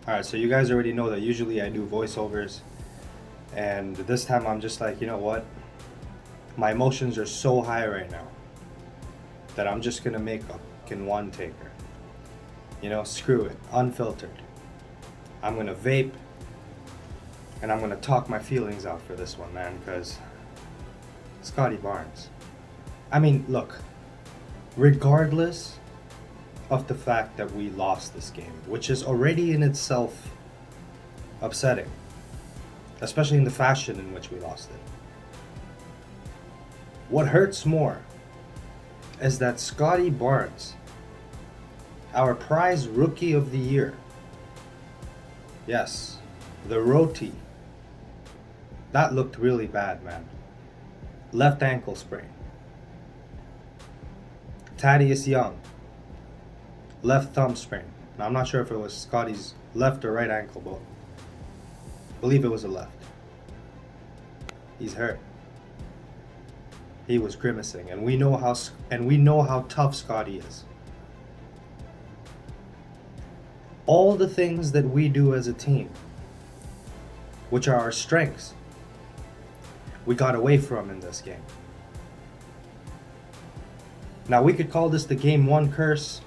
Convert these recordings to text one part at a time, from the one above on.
Alright, so you guys already know that usually I do voiceovers, and this time I'm just like, you know what? My emotions are so high right now that I'm just gonna make a fucking one taker. You know, screw it, unfiltered. I'm gonna vape, and I'm gonna talk my feelings out for this one, man, because Scottie Barnes. I mean, look, regardless of the fact that we lost this game, which is already in itself upsetting, especially in the fashion in which we lost it. What hurts more is that Scottie Barnes, our prize rookie of the year, yes, the ROTY, that looked really bad, man. Left ankle sprain. Thaddeus Young, left thumb sprain. Now, I'm not sure if it was Scottie's left or right ankle, but I believe it was a left. He's hurt. He was grimacing, and we know how tough Scottie is. All the things that we do as a team, which are our strengths, we got away from in this game. Now, we could call this the game one curse.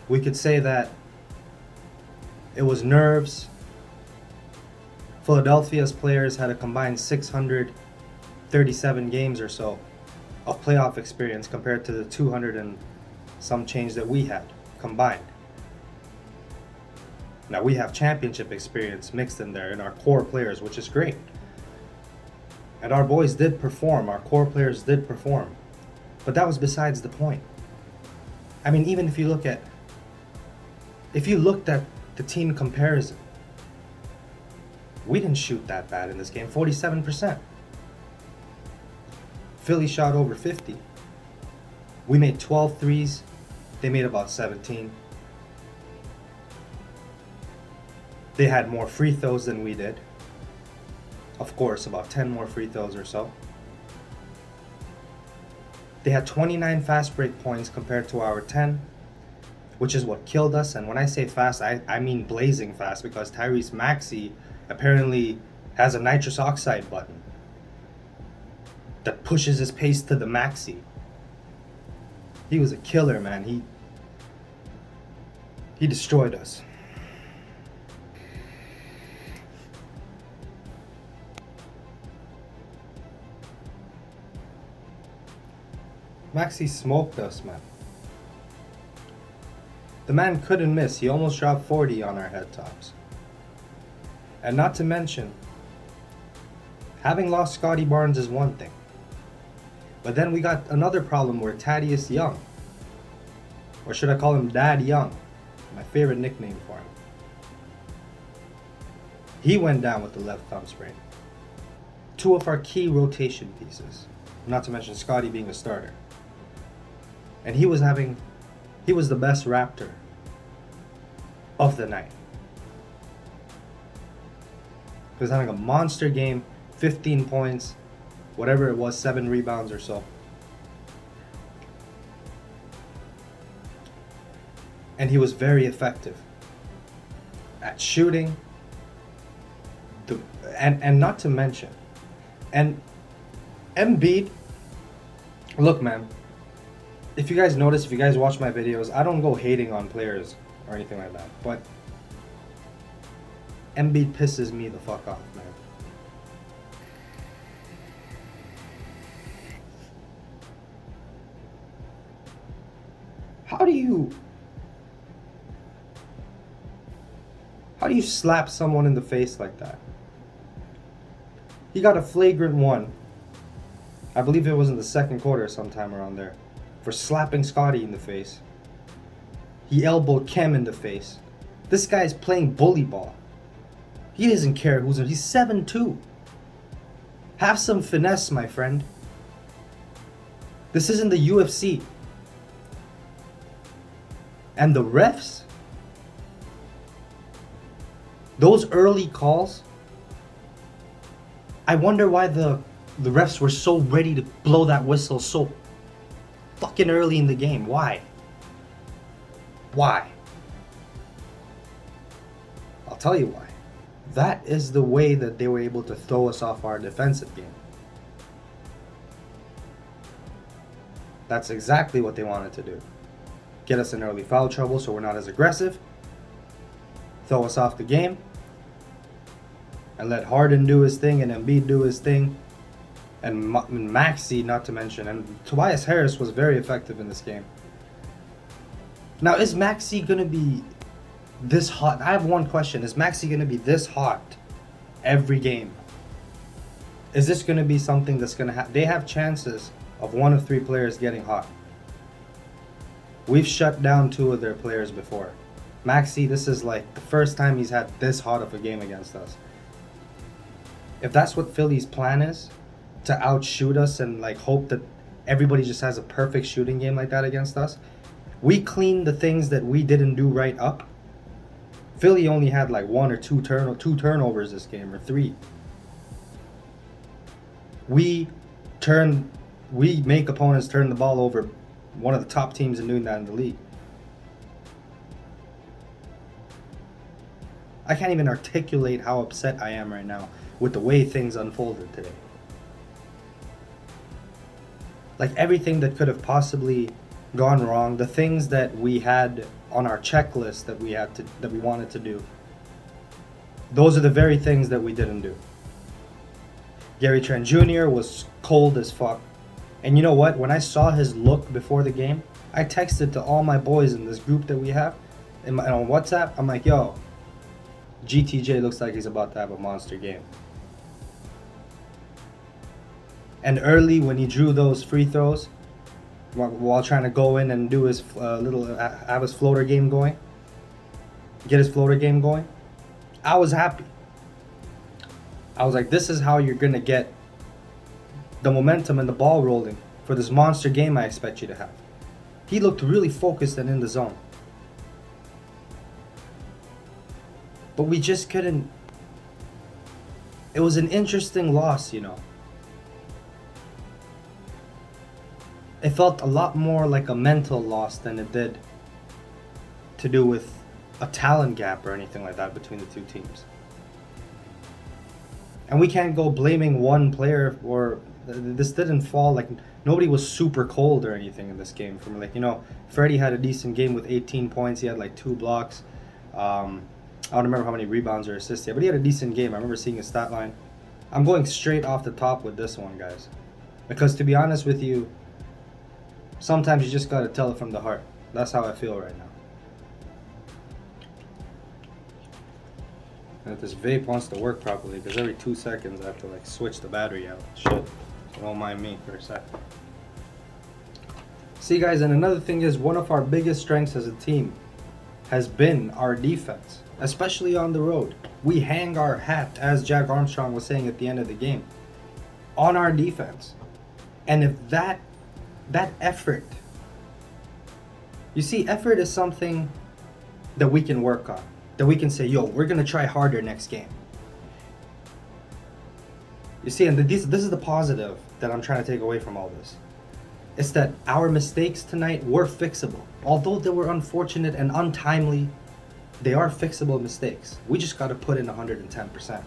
We could say that it was nerves. Philadelphia's players had a combined 637 games or so of playoff experience compared to the 200 and some change that we had combined. Now, we have championship experience mixed in there in our core players, which is great. And our boys did perform, our core players did perform. But that was besides the point. I mean, even if you looked at the team comparison, we didn't shoot that bad in this game, 47%. Philly shot over 50. We made 12 threes. They made about 17. They had more free throws than we did. Of course, about 10 more free throws or so. They had 29 fast break points compared to our 10, which is what killed us. And when I say fast, I mean blazing fast, because Tyrese Maxey apparently has a nitrous oxide button that pushes his pace to the maxi. He was a killer, man. He destroyed us. Maxey smoked us, man. The man couldn't miss. He almost dropped 40 on our head tops. And not to mention, having lost Scottie Barnes is one thing. But then we got another problem where Thaddeus Young, or should I call him Dad Young, my favorite nickname for him, he went down with the left thumb sprain. Two of our key rotation pieces, not to mention Scottie being a starter. And he was the best Raptor of the night. He was having a monster game, 15 points, whatever it was, 7 rebounds or so. And he was very effective at shooting, and not to mention, and Embiid, look, man, if you guys notice, if you guys watch my videos, I don't go hating on players or anything like that, but Embiid pisses me the fuck off, man. How do you slap someone in the face like that? He got a flagrant one. I believe it was in the second quarter sometime around there, for slapping Scottie in the face. He elbowed Kem in the face. This guy's playing bully ball. He doesn't care who's in. He's 7'2". Have some finesse, my friend. This isn't the UFC. And the refs, those early calls, I wonder why the refs were so ready to blow that whistle so fucking early in the game. Why? I'll tell you why. That is the way that they were able to throw us off our defensive game. That's exactly what they wanted to do. Get us in early foul trouble so we're not as aggressive, throw us off the game, and let Harden do his thing and Embiid do his thing, and Maxey, not to mention, and Tobias Harris was very effective in this game. Now, is Maxey going to be this hot? I have one question. Is Maxey going to be this hot every game? Is this going to be something that's going to happen? They have chances of one of three players getting hot. We've shut down two of their players before. Maxey, this is like the first time he's had this hot of a game against us. If that's what Philly's plan is, to outshoot us and like hope that everybody just has a perfect shooting game like that against us, we cleaned the things that we didn't do right up. Philly only had like one or two turnovers this game, or three. We make opponents turn the ball over. One of the top teams in doing that in the league. I can't even articulate how upset I am right now with the way things unfolded today. Like everything that could have possibly gone wrong, the things that we had on our checklist that we wanted to do, those are the very things that we didn't do. Gary Trent Jr. was cold as fuck. And you know what? When I saw his look before the game, I texted to all my boys in this group that we have on WhatsApp. I'm like, yo, GTJ looks like he's about to have a monster game. And early when he drew those free throws, while trying to go in and do his have his floater game going, I was happy. I was like, this is how you're going to get the momentum and the ball rolling for this monster game I expect you to have. He looked really focused and in the zone. But we just couldn't. It was an interesting loss, you know. It felt a lot more like a mental loss than it did to do with a talent gap or anything like that between the two teams. And we can't go blaming one player, or this didn't fall like nobody was super cold or anything in this game. From like, you know, Freddie had a decent game with 18 points. He had like 2 blocks. I don't remember how many rebounds or assists he had, but he had a decent game. I remember seeing his stat line. I'm going straight off the top with this one, guys, because to be honest with you, sometimes you just gotta tell it from the heart. That's how I feel right now. And if this vape wants to work properly, because every 2 seconds I have to like switch the battery out. Shit. So don't mind me for a sec. See, guys, and another thing is, one of our biggest strengths as a team has been our defense, especially on the road. We hang our hat, as Jack Armstrong was saying at the end of the game, on our defense. And if that effort, you see, effort is something that we can work on. That we can say, yo, we're going to try harder next game. You see, and this is the positive that I'm trying to take away from all this. It's that our mistakes tonight were fixable. Although they were unfortunate and untimely, they are fixable mistakes. We just got to put in 110%.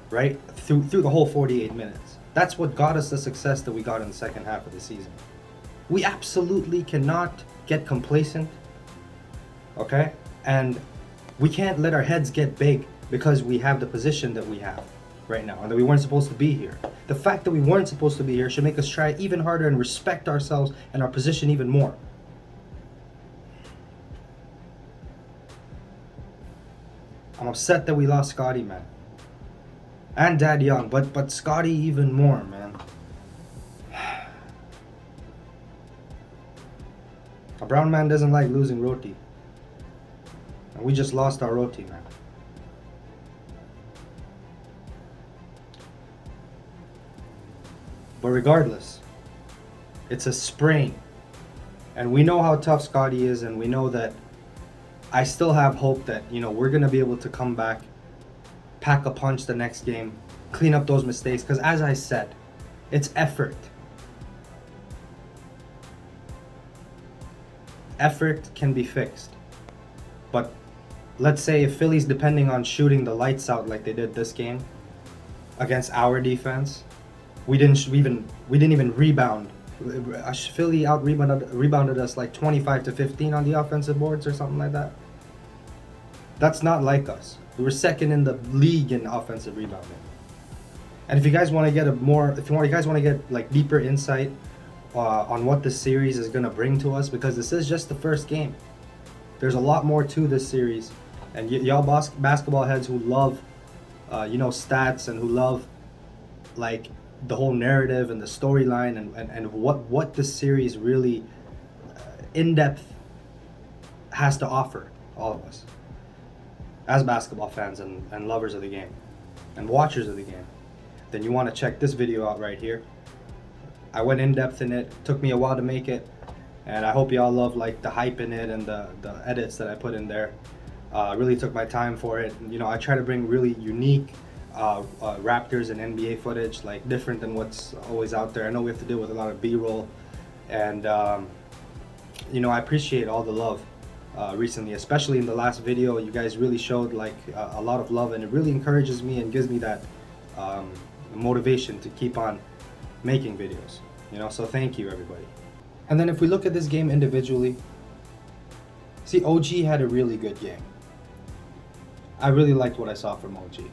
Right? Through the whole 48 minutes. That's what got us the success that we got in the second half of the season. We absolutely cannot get complacent. Okay? And we can't let our heads get big because we have the position that we have right now and that we weren't supposed to be here. The fact that we weren't supposed to be here should make us try even harder and respect ourselves and our position even more. I'm upset that we lost Scottie, man. And Dad Young, but Scottie even more, man. A brown man doesn't like losing ROTY. And we just lost our ROTY, man. But regardless, it's a sprain. And we know how tough Scottie is, and we know that I still have hope that, you know, we're going to be able to come back, pack a punch the next game, clean up those mistakes. Because as I said, it's effort. Effort can be fixed. But let's say if Philly's depending on shooting the lights out like they did this game against our defense, we didn't even rebound. Philly out rebounded us like 25-15 on the offensive boards or something like that. That's not like us. We were second in the league in offensive rebounding. And if you guys want to get like deeper insight on what this series is gonna bring to us, because this is just the first game. There's a lot more to this series, and y'all basketball heads who love, stats and who love, like, the whole narrative and the storyline and what this series really in depth has to offer all of us as basketball fans and lovers of the game and watchers of the game, then you want to check this video out right here. I went in depth in it. Took me a while to make it, and I hope y'all love like the hype in it and the edits that I put in there. Really took my time for it. I try to bring really unique Raptors and NBA footage, like different than what's always out there. I know we have to deal with a lot of B-roll, and I appreciate all the love recently, especially in the last video. You guys really showed like a lot of love, and it really encourages me and gives me that motivation to keep on making videos. So thank you, everybody. And then if we look at this game individually, see, OG had a really good game. I really liked what I saw from OG.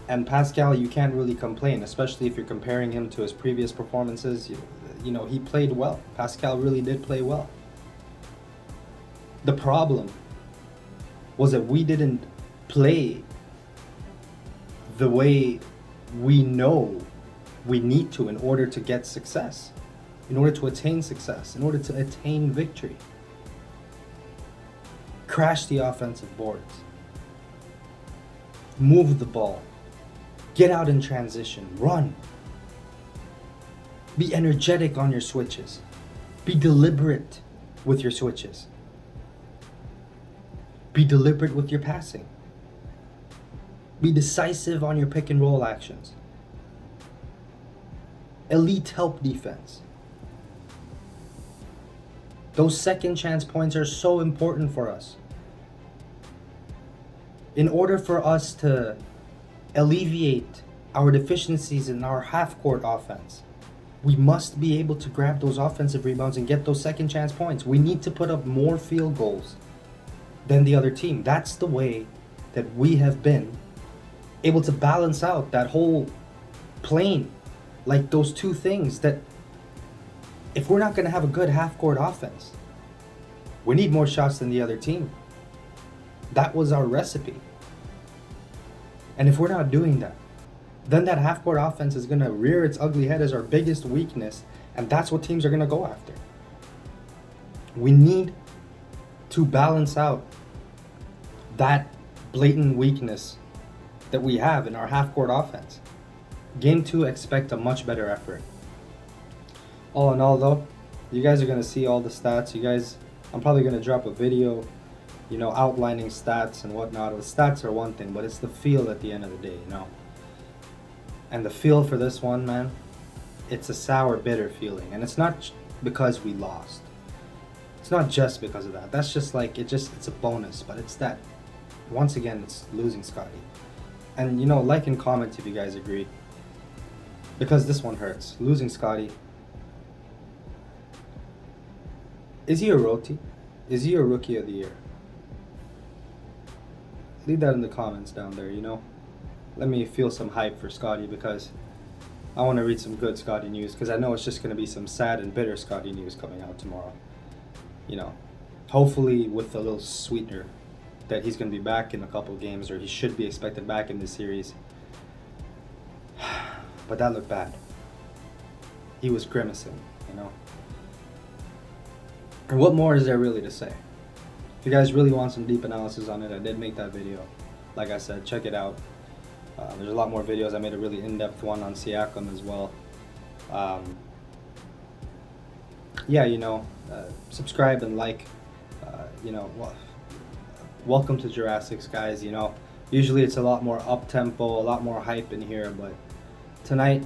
And Pascal, you can't really complain, especially if you're comparing him to his previous performances. He played well. Pascal really did play well. The problem was that we didn't play the way we know we need to in order to get success, in order to attain success, in order to attain victory. Crash the offensive boards. Move the ball. Get out in transition. Run. Be energetic on your switches. Be deliberate with your switches. Be deliberate with your passing. Be decisive on your pick and roll actions. Elite help defense. Those second chance points are so important for us. In order for us to alleviate our deficiencies in our half-court offense, we must be able to grab those offensive rebounds and get those second chance points. We need to put up more field goals than the other team. That's the way that we have been able to balance out that whole plane. Like those two things, that if we're not going to have a good half-court offense, we need more shots than the other team. That was our recipe. And if we're not doing that, then that half-court offense is going to rear its ugly head as our biggest weakness, and that's what teams are going to go after. We need to balance out that blatant weakness that we have in our half-court offense. Game 2, expect a much better effort. All in all, though, you guys are going to see all the stats. I'm probably going to drop a video, outlining stats and whatnot. The stats are one thing, but it's the feel at the end of the day, And the feel for this one, man, it's a sour, bitter feeling. And it's not because we lost. It's not just because of that. That's just like, it's a bonus. But it's that, once again, it's losing Scottie. And, like and comment if you guys agree. Because this one hurts. Losing Scottie. Is he a ROTY? Is he a Rookie of the Year? Leave that in the comments down there, Let me feel some hype for Scottie, because I want to read some good Scottie news, because I know it's just going to be some sad and bitter Scottie news coming out tomorrow. Hopefully with a little sweetener that he's going to be back in a couple games, or he should be expected back in this series. But that looked bad. He was grimacing, And what more is there really to say? If you guys really want some deep analysis on it, I did make that video. Like I said, check it out. There's a lot more videos. I made a really in-depth one on Siakam as well. Subscribe and like. Welcome to Jurassics, guys. Usually it's a lot more up-tempo, a lot more hype in here, but tonight,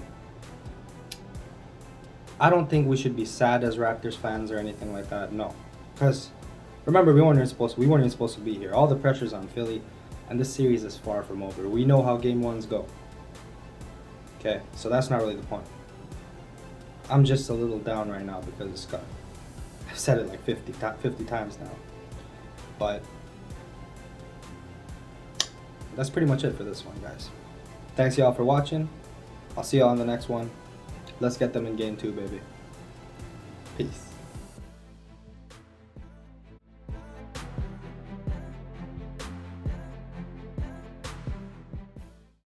I don't think we should be sad as Raptors fans or anything like that. No, because Remember, we weren't even supposed to be here. All the pressure's on Philly, and this series is far from over. We know how game ones go. Okay, so that's not really the point. I'm just a little down right now because of Scott. I've said it like 50 times now. But that's pretty much it for this one, guys. Thanks y'all for watching. I'll see y'all on the next one. Let's get them in game 2, baby. Peace.